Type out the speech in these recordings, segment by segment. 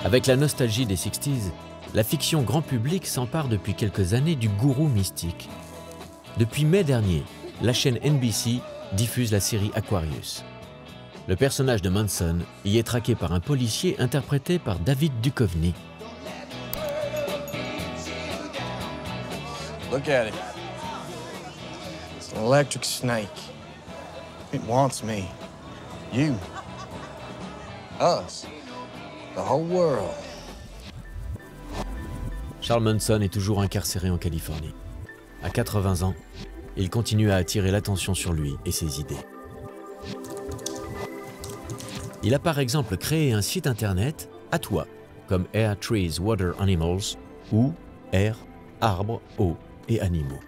Avec la nostalgie des 60s, la fiction grand public s'empare depuis quelques années du gourou mystique. Depuis mai dernier, la chaîne NBC diffuse la série Aquarius. Le personnage de Manson y est traqué par un policier interprété par David Duchovny. Look at it. It's an electric snake. It wants me. You. Us. The whole world. Charles Manson est toujours incarcéré en Californie. À 80 ans, il continue à attirer l'attention sur lui et ses idées. Il a par exemple créé un site internet à toi, comme Air, Trees, Water, Animals, ou Air, Arbres, Eau et Animaux.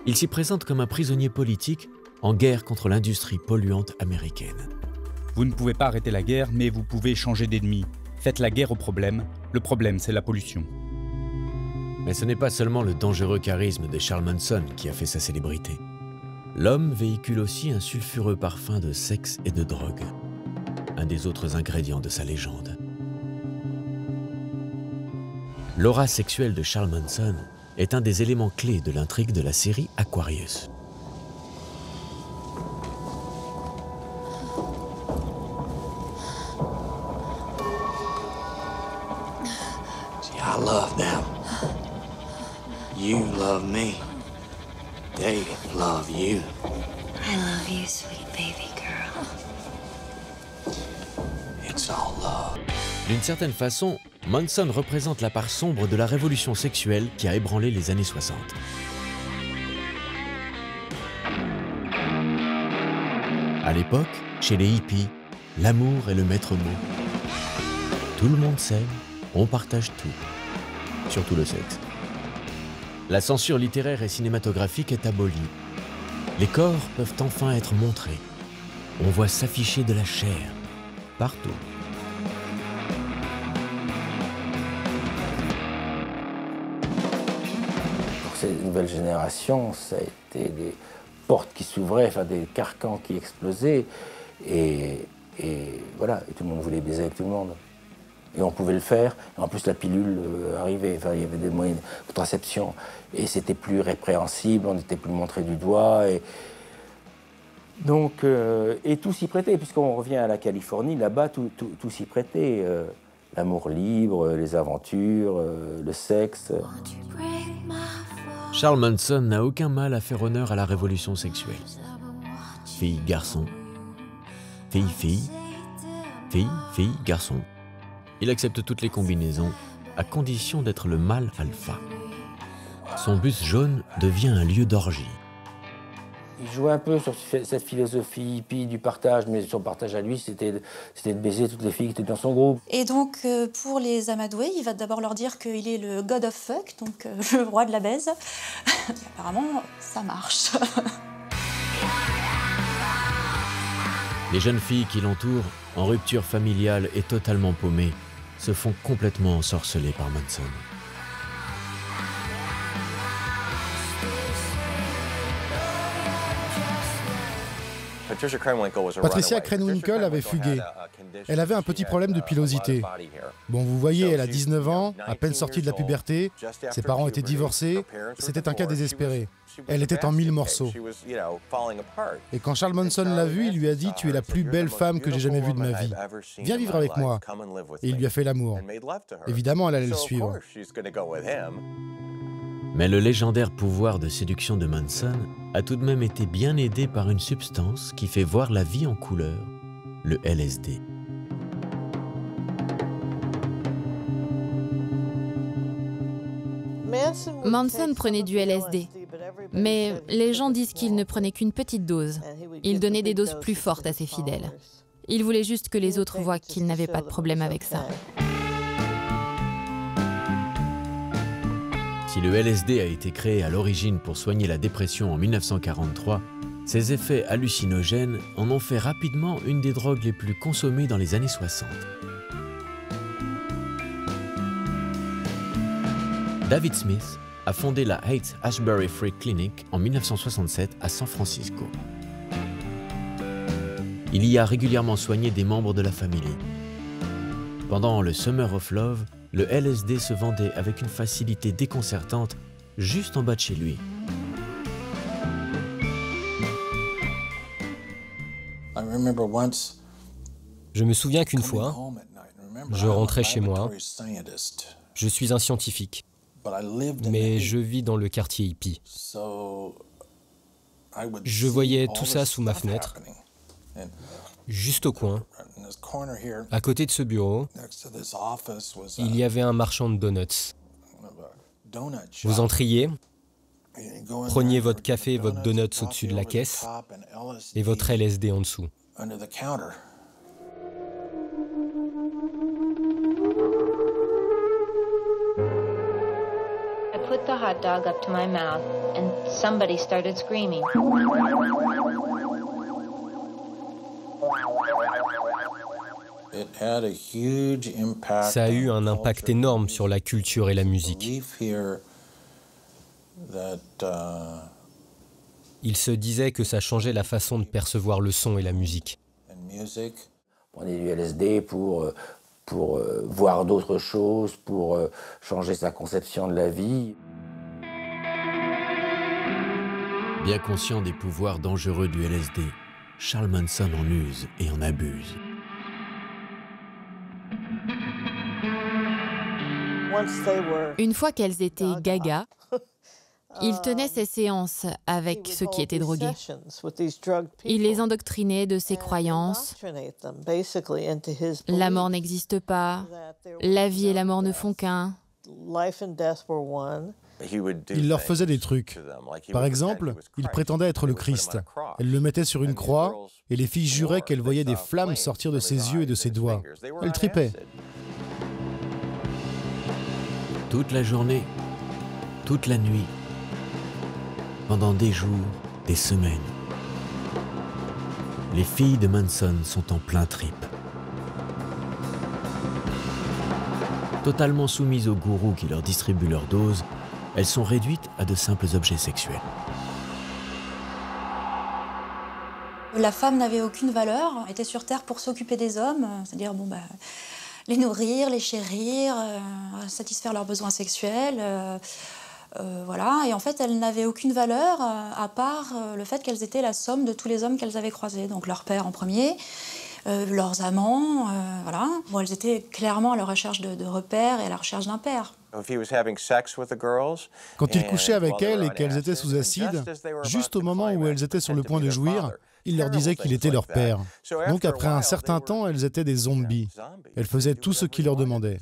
Il s'y présente comme un prisonnier politique en guerre contre l'industrie polluante américaine. Vous ne pouvez pas arrêter la guerre, mais vous pouvez changer d'ennemi. Faites la guerre au problème. Le problème, c'est la pollution. Mais ce n'est pas seulement le dangereux charisme de Charles Manson qui a fait sa célébrité. L'homme véhicule aussi un sulfureux parfum de sexe et de drogue, un des autres ingrédients de sa légende. L'aura sexuelle de Charles Manson est un des éléments clés de l'intrigue de la série Aquarius. I love them. You love me. They love you. I love you, sweet baby girl. It's all love. D'une certaine façon, Manson représente la part sombre de la révolution sexuelle qui a ébranlé les années 60. À l'époque, chez les hippies, l'amour est le maître mot. Tout le monde s'aime, on partage tout, surtout le sexe. La censure littéraire et cinématographique est abolie. Les corps peuvent enfin être montrés. On voit s'afficher de la chair, partout. Pour cette nouvelle génération, ça a été des portes qui s'ouvraient, enfin des carcans qui explosaient. Et voilà, et tout le monde voulait baiser avec tout le monde. Et on pouvait le faire. Et en plus, la pilule arrivait. Enfin, il y avait des moyens de contraception. Et c'était plus répréhensible, on n'était plus montré du doigt. Et donc, et tout s'y prêtait, puisqu'on revient à la Californie, là-bas, tout s'y prêtait. L'amour libre, les aventures, le sexe. Charles Manson n'a aucun mal à faire honneur à la révolution sexuelle. Fille-garçon, fille-fille, fille-fille, garçon. Il accepte toutes les combinaisons, à condition d'être le mâle alpha. Son bus jaune devient un lieu d'orgie. Il jouait un peu sur cette philosophie hippie du partage, mais son partage à lui, c'était de baiser toutes les filles qui étaient dans son groupe. Et donc, pour les amadoués, il va d'abord leur dire qu'il est le god of fuck, donc le roi de la baise. Apparemment, ça marche. Les jeunes filles qui l'entourent, en rupture familiale et totalement paumées, se font complètement ensorceler par Manson. Patricia Krenwinkel avait fugué. Elle avait un petit problème de pilosité. Bon, vous voyez, elle a 19 ans, à peine sortie de la puberté, ses parents étaient divorcés, c'était un cas désespéré. Elle était en 1000 morceaux. Et quand Charles Manson l'a vue, il lui a dit « Tu es la plus belle femme que j'ai jamais vue de ma vie. Viens vivre avec moi. » Et il lui a fait l'amour. Évidemment, elle allait le suivre. Mais le légendaire pouvoir de séduction de Manson a tout de même été bien aidé par une substance qui fait voir la vie en couleur, le LSD. Manson prenait du LSD, mais les gens disent qu'il ne prenait qu'une petite dose. Il donnait des doses plus fortes à ses fidèles. Il voulait juste que les autres voient qu'il n'avait pas de problème avec ça. Si le LSD a été créé à l'origine pour soigner la dépression en 1943, ses effets hallucinogènes en ont fait rapidement une des drogues les plus consommées dans les années 60. David Smith a fondé la Haight-Ashbury Free Clinic en 1967 à San Francisco. Il y a régulièrement soigné des membres de la famille. Pendant le Summer of Love, le LSD se vendait avec une facilité déconcertante juste en bas de chez lui. Je me souviens qu'une fois, je rentrais chez moi. Je suis un scientifique, mais je vis dans le quartier hippie. Je voyais tout ça sous ma fenêtre, juste au coin. À côté de ce bureau, il y avait un marchand de donuts. Vous entriez, preniez votre café et votre donuts au-dessus de la caisse et votre LSD en dessous. I put the hot dog up to my mouth and somebody started screaming. Ça a eu un impact énorme sur la culture et la musique. Il se disait que ça changeait la façon de percevoir le son et la musique. Prenez du LSD pour voir d'autres choses, pour changer sa conception de la vie. Bien conscient des pouvoirs dangereux du LSD, Charles Manson en use et en abuse. Une fois qu'elles étaient gaga, il tenait ses séances avec ceux qui étaient drogués. Il les endoctrinait de ses croyances. La mort n'existe pas. La vie et la mort ne font qu'un. Il leur faisait des trucs. Par exemple, il prétendait être le Christ. Elle le mettait sur une croix et les filles juraient qu'elles voyaient des flammes sortir de ses yeux et de ses doigts. Elles tripaient. Toute la journée, toute la nuit, pendant des jours, des semaines. Les filles de Manson sont en plein trip. Totalement soumises aux gourous qui leur distribuent leur dose, elles sont réduites à de simples objets sexuels. La femme n'avait aucune valeur, elle était sur Terre pour s'occuper des hommes, c'est-à-dire les nourrir, les chérir, satisfaire leurs besoins sexuels. Voilà. Et en fait, elles n'avaient aucune valeur à part le fait qu'elles étaient la somme de tous les hommes qu'elles avaient croisés. Donc leur père en premier, leurs amants, voilà. Bon, elles étaient clairement à la recherche de repères et à la recherche d'un père. Quand il couchait avec elles et qu'elles étaient sous acide, juste au moment où elles étaient sur le point de jouir, il leur disait qu'il était leur père. Donc après un certain temps, elles étaient des zombies. Elles faisaient tout ce qu'il leur demandait,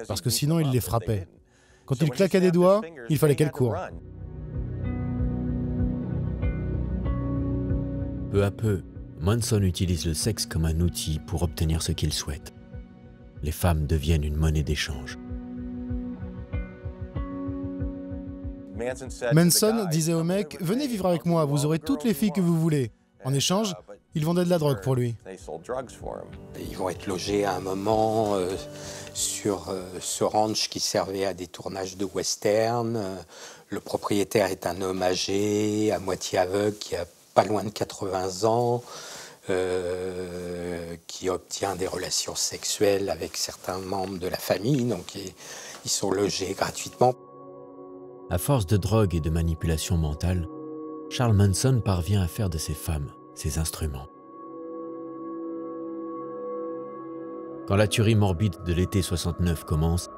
parce que sinon il les frappait. Quand il claquait des doigts, il fallait qu'elle court. Peu à peu, Manson utilise le sexe comme un outil pour obtenir ce qu'il souhaite. Les femmes deviennent une monnaie d'échange. Manson disait au mec « Venez vivre avec moi, vous aurez toutes les filles que vous voulez ». En échange, il vendait de la drogue pour lui. Ils vont être logés à un moment sur ce ranch qui servait à des tournages de western. Le propriétaire est un homme âgé, à moitié aveugle, qui a pas loin de 80 ans, qui obtient des relations sexuelles avec certains membres de la famille. Donc ils sont logés gratuitement. À force de drogue et de manipulation mentale, Charles Manson parvient à faire de ces femmes ses instruments. Quand la tuerie morbide de l'été 69 commence,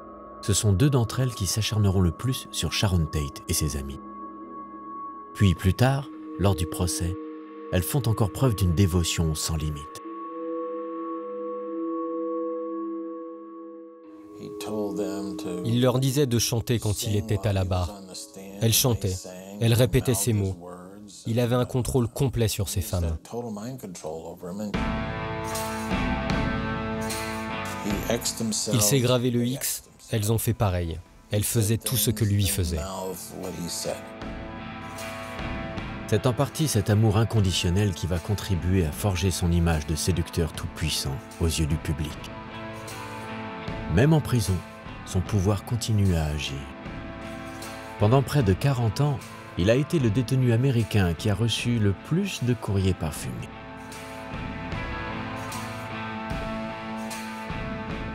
ce sont deux d'entre elles qui s'acharneront le plus sur Sharon Tate et ses amis. Puis plus tard, lors du procès, elles font encore preuve d'une dévotion sans limite. Il leur disait de chanter quand il était à la barre. Elles chantaient, elles répétaient ces mots. Il avait un contrôle complet sur ces femmes. Il s'est gravé le X, elles ont fait pareil. Elles faisaient tout ce que lui faisait. C'est en partie cet amour inconditionnel qui va contribuer à forger son image de séducteur tout-puissant aux yeux du public. Même en prison, son pouvoir continue à agir. Pendant près de 40 ans, il a été le détenu américain qui a reçu le plus de courriers parfumés.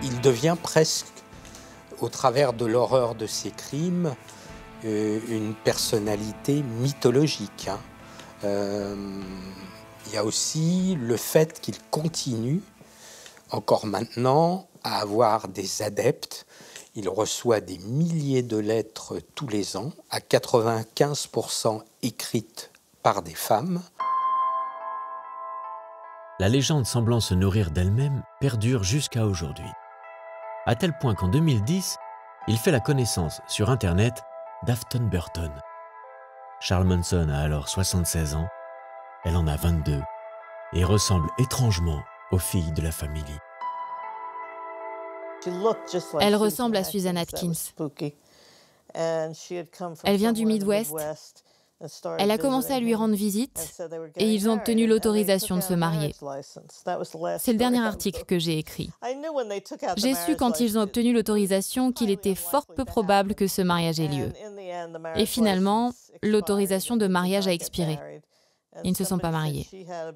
il devient presque, au travers de l'horreur de ses crimes, une personnalité mythologique. Il y a aussi le fait qu'il continue, encore maintenant, à avoir des adeptes. Il reçoit des milliers de lettres tous les ans, à 95% écrites par des femmes. La légende semblant se nourrir d'elle-même perdure jusqu'à aujourd'hui. À tel point qu'en 2010, il fait la connaissance sur Internet d'Afton Burton. Charles Manson a alors 76 ans, elle en a 22 et ressemble étrangement aux filles de la famille. Elle ressemble à Susan Atkins. Elle vient du Midwest. Elle a commencé à lui rendre visite et ils ont obtenu l'autorisation de se marier. C'est le dernier article que j'ai écrit. J'ai su quand ils ont obtenu l'autorisation qu'il était fort peu probable que ce mariage ait lieu. Et finalement, l'autorisation de mariage a expiré. Ils ne se sont pas mariés.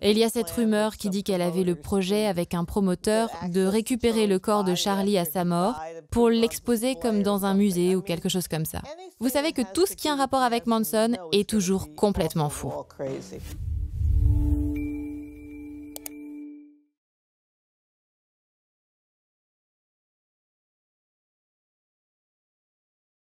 Et il y a cette rumeur qui dit qu'elle avait le projet avec un promoteur de récupérer le corps de Charlie à sa mort pour l'exposer comme dans un musée ou quelque chose comme ça. Vous savez que tout ce qui a un rapport avec Manson est toujours complètement fou.